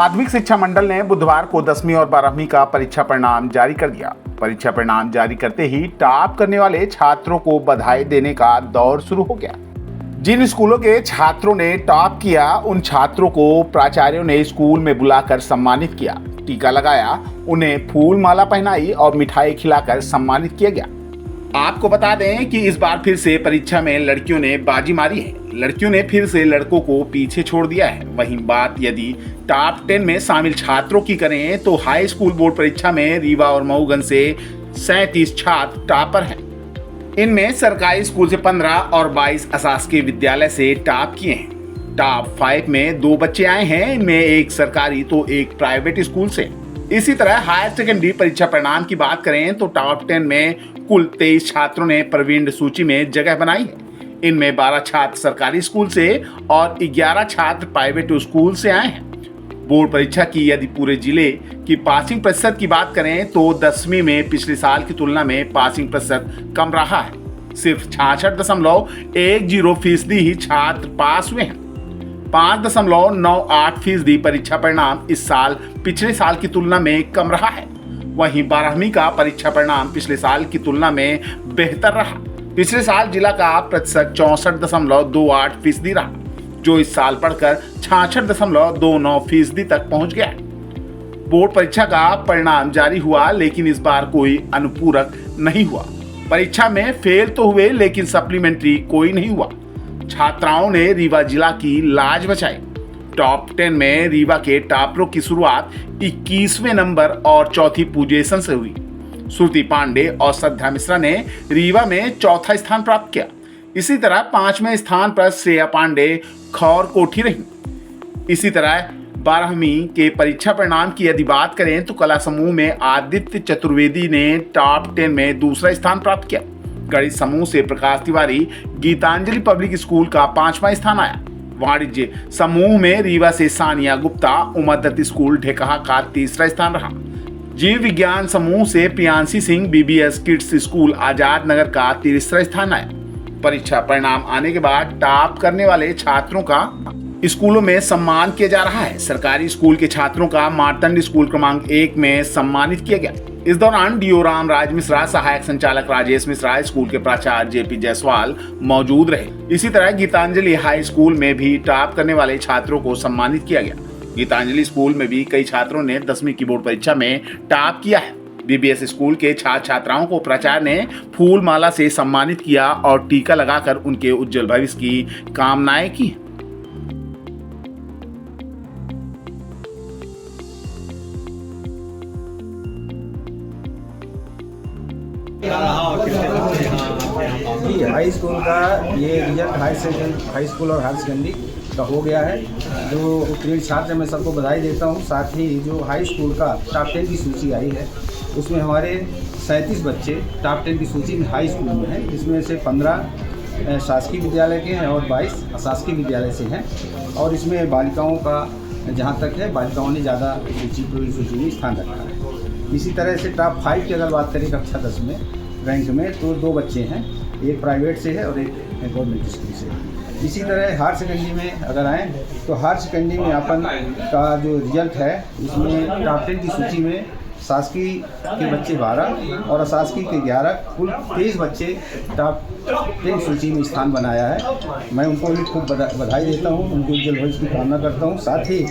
माध्यमिक शिक्षा मंडल ने बुधवार को 10वीं और 12वीं का परीक्षा परिणाम जारी कर दिया। परीक्षा परिणाम जारी करते ही टॉप करने वाले छात्रों को बधाई देने का दौर शुरू हो गया। जिन स्कूलों के छात्रों ने टॉप किया, उन छात्रों को प्राचार्यों ने स्कूल में बुलाकर सम्मानित किया, टीका लगाया, उन्हें फूल माला पहनाई और मिठाई खिलाकर सम्मानित किया गया। आपको बता दें कि इस बार फिर से परीक्षा में लड़कियों ने बाजी मारी है। लड़कियों ने फिर से लड़कों को पीछे छोड़ दिया है। वहीं बात यदि टॉप 10 में शामिल छात्रों की करें तो हाई स्कूल बोर्ड परीक्षा में रीवा और मऊगंज से 37 छात्र टॉपर हैं। इनमें सरकारी स्कूल से 15 और 22 अशासकीय विद्यालय से टॉप किए हैं। टॉप 5 में 2 बच्चे आए हैं, इनमें एक सरकारी तो एक प्राइवेट स्कूल से। इसी तरह हायर सेकेंडरी परीक्षा परिणाम की बात करें तो टॉप 10 में कुल 23 छात्रों ने प्रवीण सूची में जगह बनाई है। इनमें 12 छात्र सरकारी स्कूल से और 11 छात्र प्राइवेट स्कूल से आए हैं। बोर्ड परीक्षा की यदि पूरे जिले की पासिंग प्रतिशत की बात करें तो 10वीं में पिछले साल की तुलना में पासिंग प्रतिशत कम रहा है। सिर्फ 66.10% ही छात्र पास हुए हैं। 5.98% परीक्षा परिणाम इस साल पिछले साल की तुलना में कम रहा है। वहीं 12वीं का परीक्षा परिणाम पिछले साल की तुलना में बेहतर रहा। पिछले साल जिला का प्रतिशत 64.28% रहा, जो इस साल बढ़कर 66.29% तक पहुंच गया है। बोर्ड परीक्षा का परिणाम जारी हुआ, लेकिन इस बार कोई अनुपूरक नहीं हुआ। परीक्षा में फेल तो हुए, लेकिन सप्लीमेंट्री कोई नहीं हुआ। छात्राओं ने रीवा जिला की लाज बचाई। टॉप 10 में रीवा के टॉपरों की शुरुआत 21वें नंबर और चौथी पोजीशन से हुई। श्रुति पांडे और श्रद्धा मिश्रा ने रीवा में चौथा स्थान प्राप्त किया। इसी तरह 5वें स्थान पर श्रेया पांडे खौर कोठी रही। इसी तरह 12वीं के परीक्षा परिणाम की यदि बात करें तो कला समूह में आदित्य चतुर्वेदी ने टॉप 10 में दूसरा स्थान प्राप्त किया। गणित समूह से प्रकाश तिवारी गीतांजलि पब्लिक स्कूल का 5वां स्थान आया। वाणिज्य समूह में रीवा से सानिया गुप्ता उमादत्त स्कूल ढेकहा का 3रा स्थान रहा। जीव विज्ञान समूह से Priyanshi Singh BBS kids school Azad Nagar का 3रा स्थान आया। परीक्षा परिणाम आने के बाद टॉप करने वाले छात्रों का स्कूलों में सम्मान किया जा रहा है। सरकारी स्कूल के छात्रों का मार्तंड स्कूल क्रमांक 1 में सम्मानित किया गया। इस दौरान डीओ राम राज मिश्रा, सहायक संचालक राजेश मिश्रा, स्कूल के प्राचार्य जेपी जायसवाल मौजूद रहे। इसी तरह गीतांजलि हाई स्कूल में भी टॉप करने वाले छात्रों को सम्मानित किया गया। गीतांजलि स्कूल में भी कई छात्रों ने 10वीं की बोर्ड परीक्षा में टॉप किया है। बीबीएस स्कूल के छात्र छात्राओं को प्राचार्य ने फूल माला से सम्मानित किया और टीका लगाकर उनके उज्जवल भविष्य की कामनाएं की। हाई स्कूल का ये रिजल्ट हाई स्कूल और हायर सेकेंडरी का हो गया है। जो उत्तीर्ण छात्र मैं सबको बधाई देता हूँ। साथ ही जो हाई स्कूल का टॉप 10 की सूची आई है उसमें हमारे 37 बच्चे टॉप 10 की सूची में हाई स्कूल में हैं। इसमें से 15 शासकीय विद्यालय के हैं और 22 अशासकीय विद्यालय से हैं। और इसमें बालिकाओं का जहाँ तक है, बालिकाओं ने ज़्यादा सूची में स्थान रखा है। इसी तरह से टॉप 5 की अगर बात करें कक्षा 10 में रैंक में तो 2 बच्चे हैं, एक प्राइवेट से है और एक गवर्नमेंट स्कूल से। इसी तरह हायर सेकेंडरी में अगर आएँ तो हायर सेकेंडरी में अपन का जो रिजल्ट है उसमें टॉप 10 की सूची में शासकीय के बच्चे 12 और अशासकीय के 11, कुल 23 बच्चे टॉप 10 सूची में स्थान बनाया है। मैं उनको भी खूब बधाई देता हूँ, उनके उज्जवल भविष्य की कामना करता हूँ। साथ ही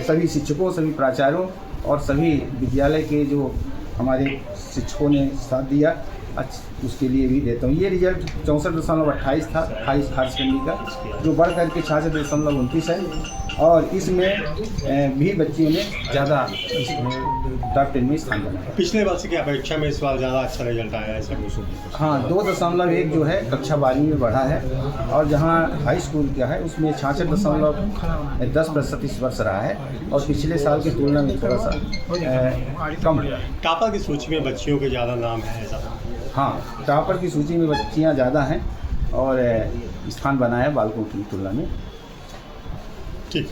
सभी शिक्षकों, सभी प्राचार्यों और सभी विद्यालय के जो हमारे शिक्षकों ने साथ दिया उसके लिए भी देता हूँ। ये रिजल्ट 64.28 था हाई सेकेंडरी का, जो बढ़ करके 66.29 है। और इसमें भी बच्चियों ने ज़्यादा टॉप 10 में स्थान बनाया। पिछले वर्ष की अपेक्षा में इस बार ज़्यादा अच्छा रिजल्ट आया है ऐसा कुछ? हाँ, 2.1 जो है कक्षा 12वीं में बढ़ा है। और जहाँ हाई स्कूल का है उसमें 66.10% इस वर्ष रहा है और पिछले साल की तुलना में थोड़ा सा कम है। टॉपर की सूची में बच्चियों के ज़्यादा नाम है ऐसा? हाँ, टॉपर की सूची में बच्चियाँ ज़्यादा हैं और स्थान बनाया है बालकों की तुलना में। ठीक।